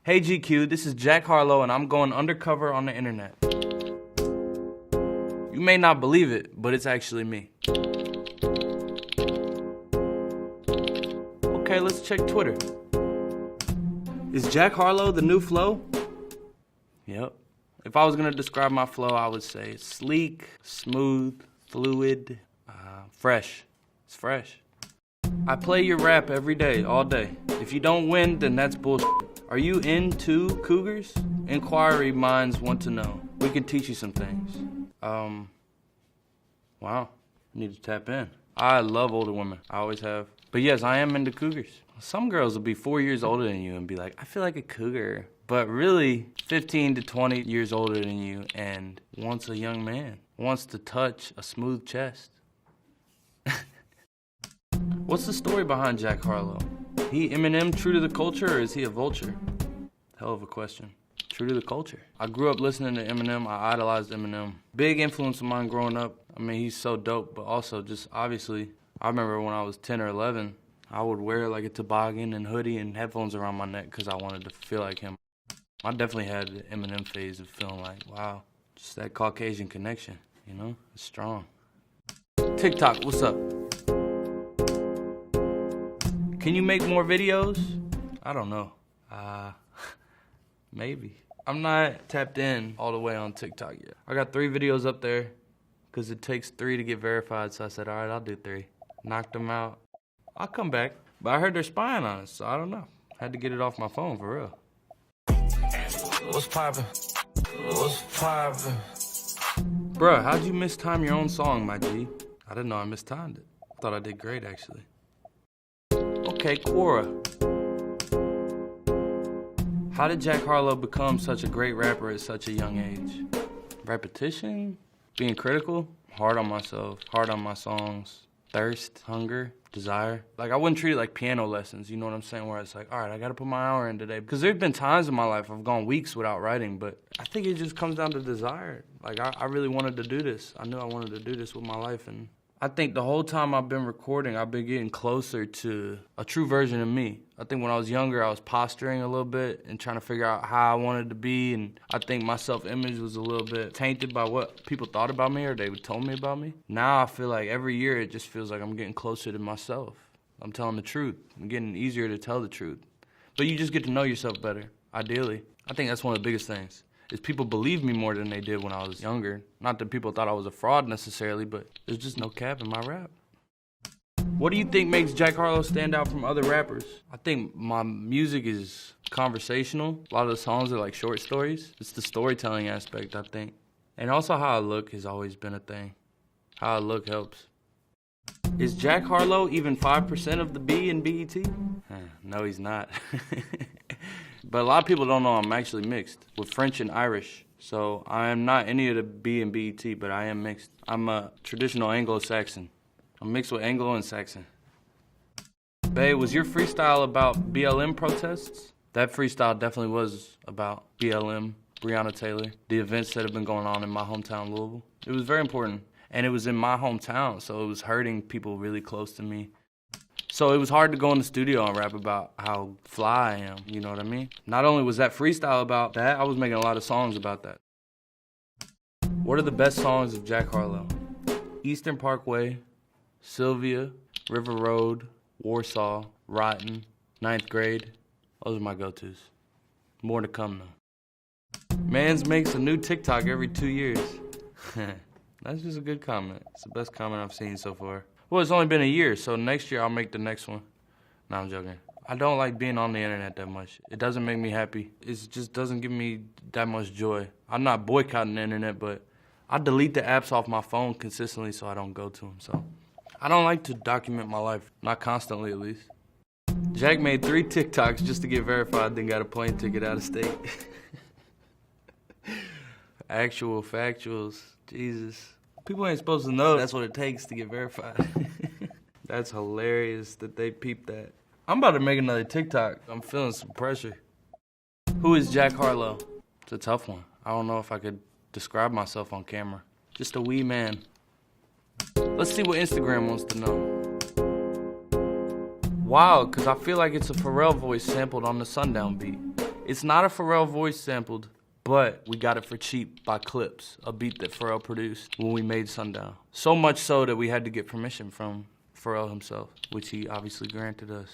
Hey GQ, this is Jack Harlow and I'm going undercover on the internet. You may not believe it, but it's actually me. Okay, let's check Twitter. Is Jack Harlow the new flow? Yep. If I was gonna describe my flow, I would say it's sleek, smooth, fluid, fresh. It's fresh. I play your rap every day, all day. If you don't win, then that's bullshit. Are you into cougars? Inquiry minds want to know. We can teach you some things. Wow, need to tap in. I love older women, I always have. But yes, I am into cougars. Some girls will be 4 years older than you and be like, I feel like a cougar. But really, 15 to 20 years older than you and wants a young man. Wants to touch a smooth chest. What's the story behind Jack Harlow? He Eminem true to the culture or is he a vulture? Hell of a question. True to the culture. I grew up listening to Eminem. I idolized Eminem. Big influence of mine growing up. I mean, he's so dope, but also just obviously, I remember when I was 10 or 11, I would wear like a toboggan and hoodie and headphones around my neck because I wanted to feel like him. I definitely had the Eminem phase of feeling like, wow, just that Caucasian connection, you know? It's strong. TikTok, what's up? Can you make more videos? I don't know. Maybe. I'm not tapped in all the way on TikTok yet. I got 3 videos up there because it takes 3 to get verified, so I said, all right, I'll do 3. Knocked them out. I'll come back. But I heard they're spying on us, so I don't know. Had to get it off my phone, for real. What's poppin'? What's poppin'? Bruh, how'd you mistime your own song, my G? I didn't know I mistimed it. Thought I did great, actually. Okay, Quora. How did Jack Harlow become such a great rapper at such a young age? Repetition? Being critical? Hard on myself, hard on my songs. Thirst, hunger, desire. Like, I wouldn't treat it like piano lessons, you know what I'm saying? Where it's like, all right, I gotta put my hour in today. Because there's been times in my life I've gone weeks without writing, but I think it just comes down to desire. Like, I really wanted to do this. I knew I wanted to do this with my life, and I think the whole time I've been recording, I've been getting closer to a true version of me. I think when I was younger, I was posturing a little bit and trying to figure out how I wanted to be, and I think my self-image was a little bit tainted by what people thought about me or they told me about me. Now I feel like every year it just feels like I'm getting closer to myself. I'm telling the truth. I'm getting easier to tell the truth. But you just get to know yourself better, ideally. I think that's one of the biggest things. Is people believe me more than they did when I was younger. Not that people thought I was a fraud necessarily, but there's just no cap in my rap. What do you think makes Jack Harlow stand out from other rappers? I think my music is conversational. A lot of the songs are like short stories. It's the storytelling aspect, I think. And also how I look has always been a thing. How I look helps. Is Jack Harlow even 5% of the B in BET? No, he's not. But a lot of people don't know I'm actually mixed with French and Irish. So I am not any of the B in BET, but I am mixed. I'm a traditional Anglo-Saxon. I'm mixed with Anglo and Saxon. Bae, was your freestyle about BLM protests? That freestyle definitely was about BLM, Breonna Taylor, the events that have been going on in my hometown, Louisville. It was very important. And it was in my hometown, so it was hurting people really close to me. So it was hard to go in the studio and rap about how fly I am, you know what I mean? Not only was that freestyle about that, I was making a lot of songs about that. What are the best songs of Jack Harlow? Eastern Parkway, Sylvia, River Road, Warsaw, Rotten, 9th Grade. Those are my go-tos. More to come though. Mans makes a new TikTok every 2 years. That's just a good comment. It's the best comment I've seen so far. Well, it's only been a year, so next year I'll make the next one. No, I'm joking. I don't like being on the internet that much. It doesn't make me happy. It just doesn't give me that much joy. I'm not boycotting the internet, but I delete the apps off my phone consistently so I don't go to them. So I don't like to document my life, not constantly at least. Jack made 3 TikToks just to get verified, then got a plane ticket out of state. Actual factuals, Jesus. People ain't supposed to know that's what it takes to get verified. That's hilarious that they peeped that. I'm about to make another TikTok. I'm feeling some pressure. Who is Jack Harlow? It's a tough one. I don't know if I could describe myself on camera. Just a wee man. Let's see what Instagram wants to know. Wild, because I feel like it's a Pharrell voice sampled on the Sundown beat. It's not a Pharrell voice sampled, but we got it for cheap by Clips, a beat that Pharrell produced when we made Sundown. So much so that we had to get permission from Pharrell himself, which he obviously granted us.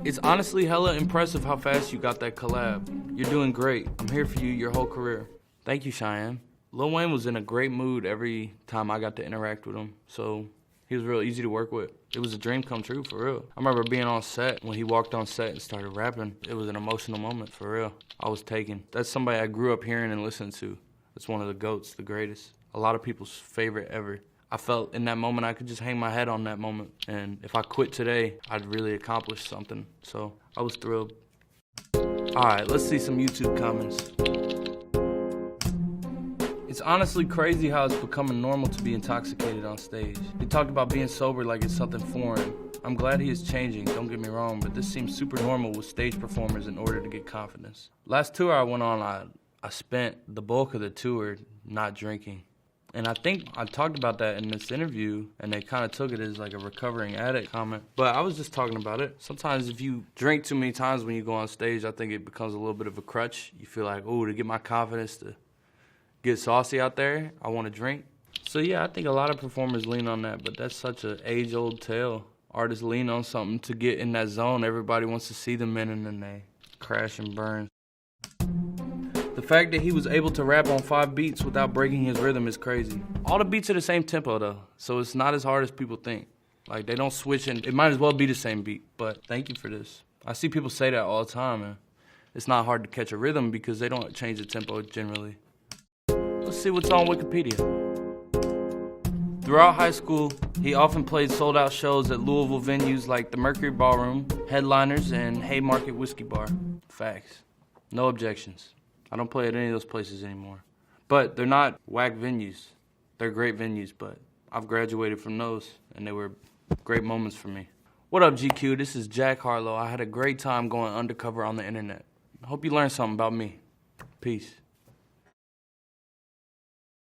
It's honestly hella impressive how fast you got that collab. You're doing great. I'm here for you your whole career. Thank you, Cheyenne. Lil Wayne was in a great mood every time I got to interact with him, so he was real easy to work with. It was a dream come true, for real. I remember being on set, when he walked on set and started rapping, it was an emotional moment, for real. I was taken. That's somebody I grew up hearing and listening to. It's one of the GOATs, the greatest. A lot of people's favorite ever. I felt in that moment I could just hang my head on that moment, and if I quit today, I'd really accomplish something, so I was thrilled. All right, let's see some YouTube comments. It's honestly crazy how it's becoming normal to be intoxicated on stage. He talked about being sober like it's something foreign. I'm glad he is changing, don't get me wrong, but this seems super normal with stage performers in order to get confidence. Last tour I went on, I spent the bulk of the tour not drinking. And I think I talked about that in this interview, and they kind of took it as like a recovering addict comment. But I was just talking about it. Sometimes if you drink too many times when you go on stage, I think it becomes a little bit of a crutch. You feel like, oh, to get my confidence to get saucy out there, I want to drink. So yeah, I think a lot of performers lean on that, but that's such an age-old tale. Artists lean on something to get in that zone everybody wants to see them in, and then they crash and burn. The fact that he was able to rap on 5 beats without breaking his rhythm is crazy. All the beats are the same tempo though, so it's not as hard as people think. Like, they don't switch, and it might as well be the same beat, but thank you for this. I see people say that all the time, and it's not hard to catch a rhythm because they don't change the tempo generally. Let's see what's on Wikipedia. Throughout high school, he often played sold-out shows at Louisville venues like the Mercury Ballroom, Headliners, and Haymarket Whiskey Bar. Facts. No objections. I don't play at any of those places anymore. But they're not whack venues. They're great venues, but I've graduated from those, and they were great moments for me. What up, GQ? This is Jack Harlow. I had a great time going undercover on the internet. I hope you learned something about me. Peace.